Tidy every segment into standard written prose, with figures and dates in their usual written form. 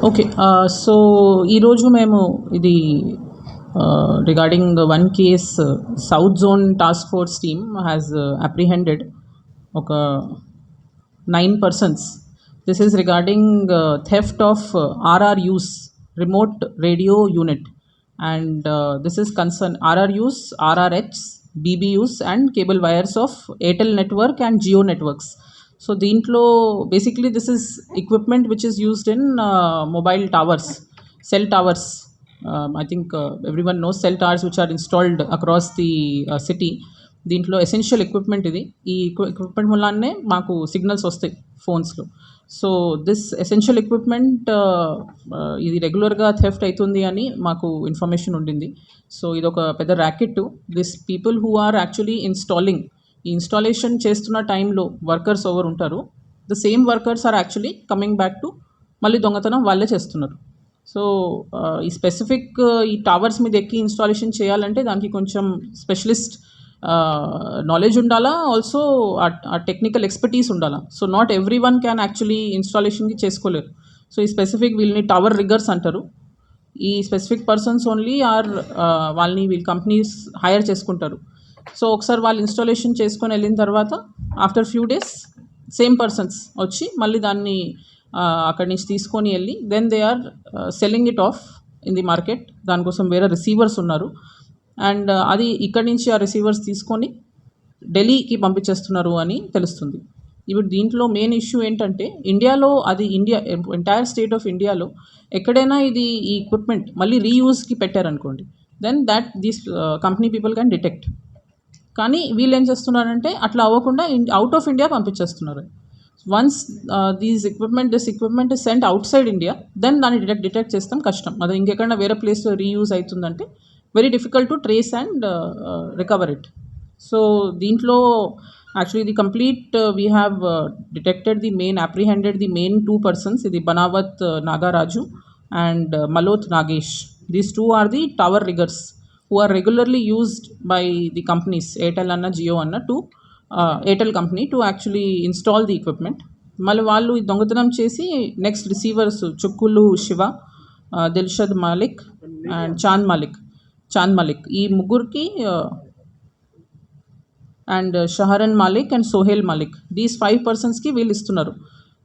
Okay. So, ఈరోజు మేము ఇది regarding one case south zone task force team has apprehended ఒక 9 persons. This is regarding theft of RRUs, remote radio unit, and this is concern RRUs, RRHs, BBUs, and cable wires of Airtel network and Jio networks. So, దీంట్లో basically this is equipment which is used in mobile towers, cell towers. I think everyone knows cell towers which are installed across the city. దీంట్లో essential equipment ఇది. ఈ equipment వల్లనే మాకు signals వస్తాయి ఫోన్స్లో. So this essential equipment ఇది రెగ్యులర్గా theft అవుతుంది అని మాకు ఇన్ఫర్మేషన్ ఉండింది. సో ఇది ఒక పెద్ద racket. This people who are actually installing, ఈ ఇన్స్టాలేషన్ చేస్తున్న టైంలో వర్కర్స్ ఎవరు ఉంటారు, the same workers are actually coming back to మళ్ళీ దొంగతనం వాళ్ళే చేస్తున్నారు. సో ఈ స్పెసిఫిక్ ఈ టవర్స్ మీద ఎక్కి ఇన్స్టాలేషన్ చేయాలంటే దానికి కొంచెం స్పెషలిస్ట్ నాలెడ్జ్ ఉండాలా, ఆల్సో ఆ టెక్నికల్ ఎక్స్పర్టీస్ ఉండాలా. So not every one can actually ఇన్స్టాలేషన్కి చేసుకోలేరు. సో ఈ స్పెసిఫిక్ వీళ్ళని టవర్ రిగ్గర్స్ అంటారు. ఈ స్పెసిఫిక్ పర్సన్స్ ఓన్లీ వాళ్ళని వీళ్ళ కంపెనీస్ హైర్ చేసుకుంటారు. సో ఒకసారి వాళ్ళు ఇన్స్టాలేషన్ చేసుకొని వెళ్ళిన తర్వాత after few days same persons వచ్చి మళ్ళీ దాన్ని అక్కడి నుంచి తీసుకొని వెళ్ళి then they are selling it off in the market. దానికోసం వేరే రిసీవర్స్ ఉన్నారు, అండ్ అది ఇక్కడి నుంచి ఆ రిసీవర్స్ తీసుకొని ఢిల్లీకి పంపించేస్తున్నారు అని తెలుస్తుంది. ఇప్పుడు దీంట్లో మెయిన్ ఇష్యూ ఏంటంటే ఇండియాలో అది ఎంటైర్ స్టేట్ ఆఫ్ ఇండియాలో ఎక్కడైనా ఇది ఈ ఎక్విప్మెంట్ మళ్ళీ రీయూజ్కి పెట్టారనుకోండి, then these company people can detect. కానీ వీళ్ళు ఏం చేస్తున్నారంటే అట్లా అవ్వకుండా అవుట్ ఆఫ్ ఇండియా పంపించేస్తున్నారు. Once this equipment is sent outside India, then దాన్ని డిటెక్ట్ చేస్తాం కష్టం. అది ఇంకెక్కడైనా వేరే ప్లేస్లో రీయూజ్ అవుతుందంటే very difficult to trace and recover it. So దీంట్లో actually the complete we have detected the main, apprehended the main 2 persons, ఇది Banawat Nagaraju and Maloth Nagesh. These two are the tower riggers who are regularly used by the companies Airtel anna Jio anna to Airtel company to actually install the equipment. మళ్ళీ వాళ్ళు ఈ దొంగతనం చేసి next receivers చుక్కులు Shiva, Dilshad Malik and Chand Malik ఈ ముగ్గురికి and Shaharan Malik and Sohel Malik, these 5 personsకి వీళ్ళు ఇస్తున్నారు.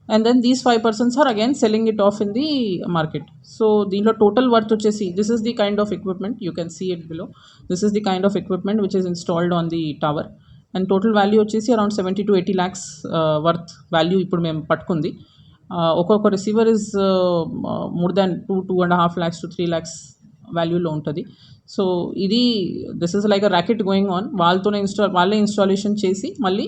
And then these 5 persons are again selling it off in the market. So దీంట్లో టోటల్ వర్త్ వచ్చేసి this is the kind of equipment, you can see it below. This is the kind of equipment which is installed on the tower. And total value వచ్చేసి around 70 to 80 lakhs worth value ఇప్పుడు మేము పట్టుకుంది. ఒక్కొక్క receiver is more than 2.5 lakhs to 3 lakhs వాల్యూలో ఉంటుంది. So ఇది this is like a racket going on. వాళ్ళే installation చేసి మళ్ళీ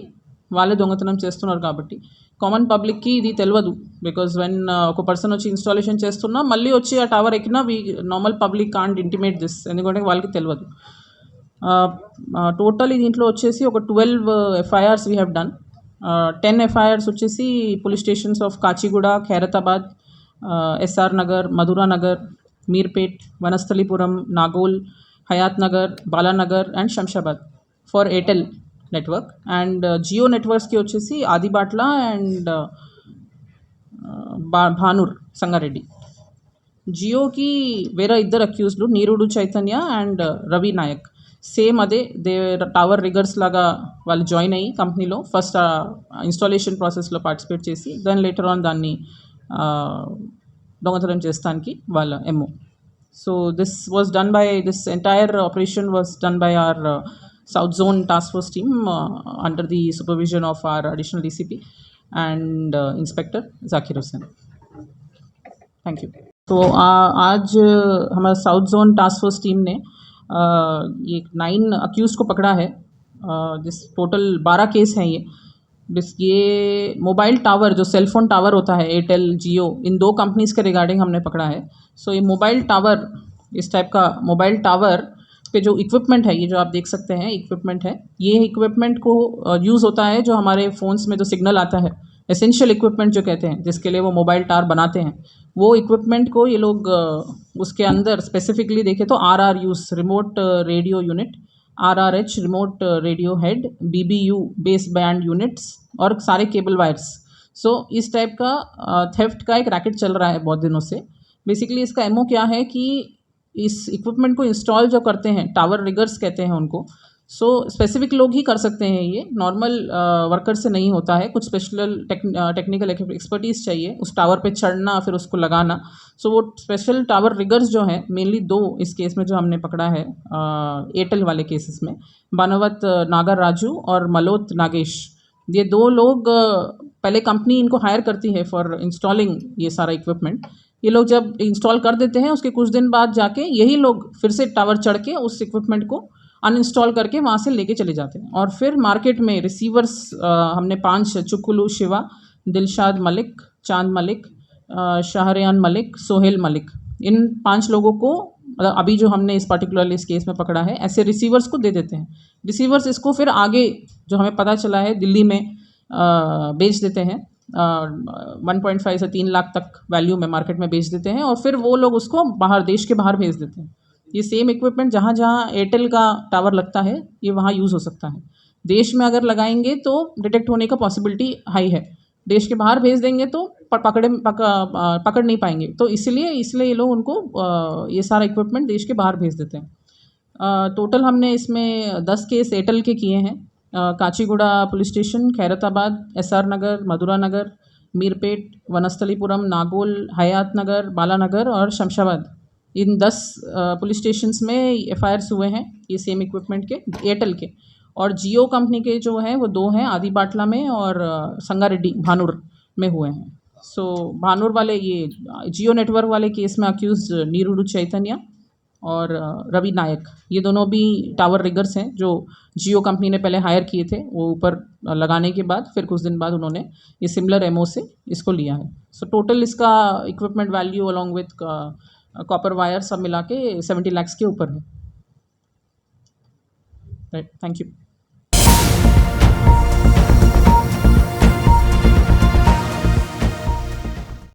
వాళ్ళే దొంగతనం చేస్తున్నారు. కాబట్టి కామన్ పబ్లిక్కి ఇది తెలియదు. బికాజ్ వెన్ ఒక పర్సన్ వచ్చి ఇన్స్టాలేషన్ చేస్తున్నా మళ్ళీ వచ్చి ఆ టవర్ ఎక్కినా normal public can't intimate this, ఎందుకంటే వాళ్ళకి తెలియదు. టోటల్ దీంట్లో వచ్చేసి ఒక 12 FIRs we have done. 10 FIRs వచ్చేసి police stations of Kachiguda, Khairatabad, SR Nagar, Madhura Nagar, Meerpet, Vanasthalipuram, Nagole, Hayath Nagar, Balanagar and Shamshabad for Airtel network. And Jio నెట్వర్క్స్కి వచ్చేసి ఆదిబాట్ల అండ్ భానూర్ సంగారెడ్డి. జియోకి వేరే 2 అక్యూజ్లు నీరుడు చైతన్య అండ్ రవి నాయక్. సేమ్ అదే టవర్ రిగర్స్ లాగా వాళ్ళు జాయిన్ అయ్యి కంపెనీలో ఫస్ట్ ఇన్స్టాలేషన్ ప్రాసెస్లో పార్టిసిపేట్ చేసి దెన్ లేటర్ ఆన్ దాన్ని దొంగతనం చేస్తానికి వాళ్ళ MO. So this entire operation was done by our south zone task force team under the supervision of our additional DCP and inspector Zakir Hussain. Thank you. तो आज हमारा south zone task force team ने ये 9 accuse को पकड़ा है. जिस total 12 case हैं ये मोबाइल टावर, जो सेल फोन टावर होता है एयरटेल जियो, इन 2 कंपनीज़ के रिगार्डिंग हमने पकड़ा है. सो ये मोबाइल टावर, इस टाइप का मोबाइल टावर पे जो इक्विपमेंट है, ये जो आप देख सकते हैं इक्विपमेंट है, ये इक्विपमेंट को यूज़ होता है जो हमारे फ़ोन्स में जो सिग्नल आता है, एसेंशियल इक्विपमेंट जो कहते हैं, जिसके लिए वो मोबाइल टावर बनाते हैं, वो इक्विपमेंट को ये लोग उसके अंदर स्पेसिफिकली देखें तो RRUs, remote radio unit, RRH, remote radio head, BBU, base band units और सारे केबल वायर्स. सो इस टाइप का थेफ्ट का एक रैकेट चल रहा है बहुत दिनों से. बेसिकली इसका एमओ क्या है कि इस इक्विपमेंट को इंस्टॉल जो करते हैं, टावर रिगर्स कहते हैं उनको, सो स्पेसिफिक लोग ही कर सकते हैं, ये नॉर्मल वर्कर से नहीं होता है, कुछ स्पेशल टेक्निकल एक्सपर्टीज़ चाहिए उस टावर पे चढ़ना फिर उसको लगाना। सो वो स्पेशल टावर रिगर्स जो हैं, मेनली दो इस केस में जो हमने पकड़ा है एयरटेल वाले केसेस में, बानवत नागर राजू और मलोत नागेश, ये दो लोग पहले कंपनी इनको हायर करती है फॉर इंस्टॉलिंग ये सारा इक्विपमेंट। ये लोग जब इंस्टॉल कर देते हैं उसके कुछ दिन बाद जाके यही लोग फिर से टावर चढ़ के उस इक्विपमेंट को अनइंस्टॉल करके वहाँ से लेके चले जाते हैं, और फिर मार्केट में रिसीवर्स हमने 5 चुकुलू शिवा, दिलशाद मलिक, चांद मलिक, शाहरियान मलिक, सोहेल मलिक, इन 5 लोगों को मतलब अभी जो हमने इस पर्टिकुलरली इस केस में पकड़ा है, ऐसे रिसीवर्स को दे देते हैं। रिसीवर्स इसको फिर आगे जो हमें पता चला है दिल्ली में बेच देते हैं, 1.5 से 3 लाख तक वैल्यू में मार्केट में बेच देते हैं, और फिर वो लोग उसको बाहर, देश के बाहर भेज देते हैं। ये सेम इक्विपमेंट जहाँ जहाँ एयरटेल का टावर लगता है ये वहाँ यूज़ हो सकता है। देश में अगर लगाएंगे तो डिटेक्ट होने का पॉसिबिलिटी हाई है, देश के बाहर भेज देंगे तो पकड़ नहीं पाएंगे, तो इसलिए ये लोग उनको ये सारा इक्विपमेंट देश के बाहर भेज देते हैं। टोटल हमने इसमें 10 केस एयरटेल के किए हैं, Kachiguda police station, Khairatabad, SR Nagar, Madhura Nagar, Meerpet, Vanasthalipuram, Nagole, Hayath Nagar, Balanagar और शमशाबाद, इन 10 पुलिस स्टेशंस में एफआईआर्स हुए हैं ये सेम इक्विपमेंट के, एयरटेल के। और जियो कंपनी के जो हैं वो 2 हैं, आदिबाटला में और संगारेड्डी भानूर में हुए हैं। सो भानूर वाले, ये जियो नेटवर्क वाले केस में अक्यूज नीरुडू चैतन्य और रवि नायक, ये दोनों भी टावर रिगर्स हैं जो जियो कंपनी ने पहले हायर किए थे, वो ऊपर लगाने के बाद फिर कुछ दिन बाद उन्होंने ये सिमिलर एमओ से इसको लिया है। सो टोटल इसका equipment value along with copper wire सब मिला के 70 लाख के ऊपर है। Right, thank you.